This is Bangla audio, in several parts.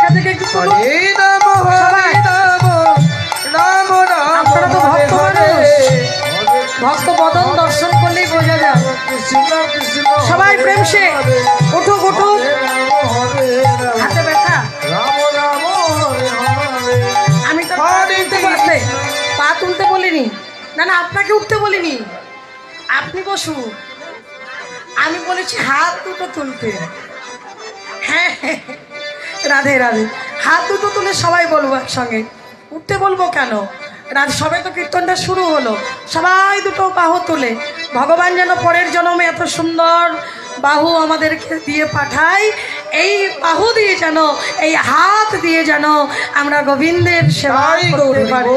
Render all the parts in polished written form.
জায়গা থেকে একটু আপনারা তো ভক্ত মানুষ, ভক্ত বদন দর্শন করলেই বোঝা যায়। সবাই প্রেম সে উঠুক উঠুক। হাতে ব্যথা, আমি তো পা তুলতে বলিনি, না না আপনাকে উঠতে বলিনি, আপনি বসুন। আমি বলেছি হাত দুটো তুলতে। হ্যাঁ রাধে রাধে, হাত দুটো তুলে সবাই বলবো একসঙ্গে, উঠতে বলবো কেন? রাধে, সবে তো কীর্তনটা শুরু হলো, সবাই দুটো বাহু তুলে। ভগবান যেন পরের জন্মে এত সুন্দর বাহু আমাদেরকে দিয়ে পাঠায়, এই বাহু দিয়ে যেন, এই হাত দিয়ে যেন আমরা গোবিন্দের সেবা করতে পারি।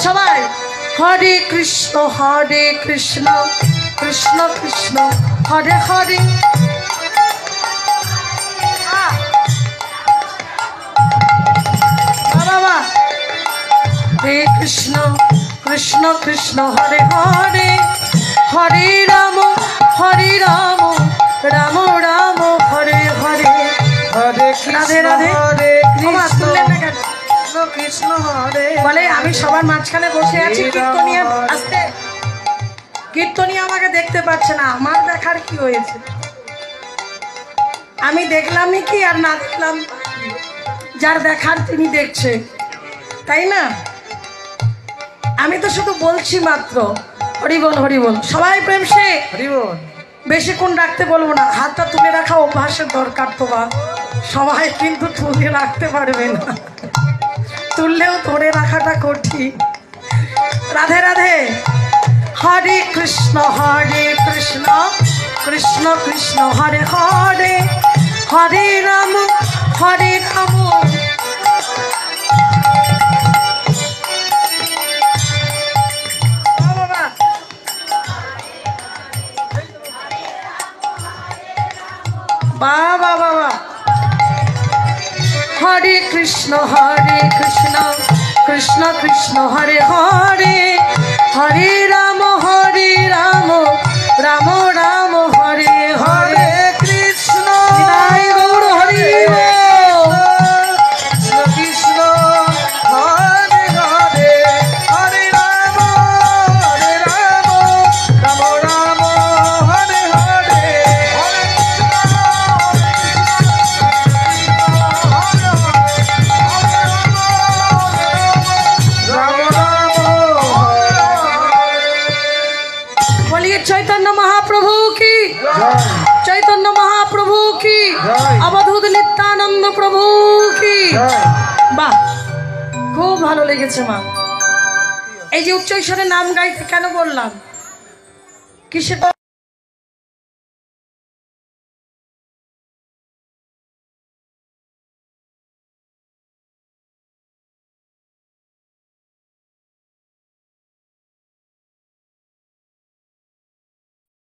সবাই হরে কৃষ্ণ কৃষ্ণ কৃষ্ণ হরে হরে, বাবা হরে কৃষ্ণ কৃষ্ণ কৃষ্ণ হরে হরে, হরে রাম রাম রাম হরে হরে, হরে রাধে রাধে। কৃষ্ণ হরে বলে আমি সবার মাঝখানে বসে আছি, কীর্তনিয়া আসতে, কীর্তনিয়া আমাকে দেখতে পাচ্ছে না, আমার দেখার কি হয়েছে? আমি দেখলামই কি আর না দেখলাম, যার দেখার তিনি দেখছে, তাই না? আমি তো শুধু বলছি মাত্র। হরিবল হরিবল, সবাই প্রেম সে হরিবল। বেশিক্ষণ রাখতে বলবো না, হাতটা তুলে রাখা অভ্যাসের দরকার। তোমার সবাই কিন্তু তুলে রাখতে পারবে না, তুললেও ধরে রাখাটা কঠিন। রাধে রাধে, হরে কৃষ্ণ কৃষ্ণ কৃষ্ণ হরে হরে, হরে রাম বাবা বাবা, হরে কৃষ্ণ কৃষ্ণ কৃষ্ণ হরে হরে, হরে রাম রাম রাম হরে হরে, কৃষ্ণ গৌর হরি কৃষ্ণ হরে হরে, হরে রাম রাম রাম হরে হরে, चैतन्य महाप्रभु की, चैतन्य महाप्रभु की, अवधूत नित्यानंद प्रभु की। বাহ, খুব ভালো লেগেছে মা। এই যে উচ্চ ঈশ্বরের নাম গাইতে কেন বললাম, কিসে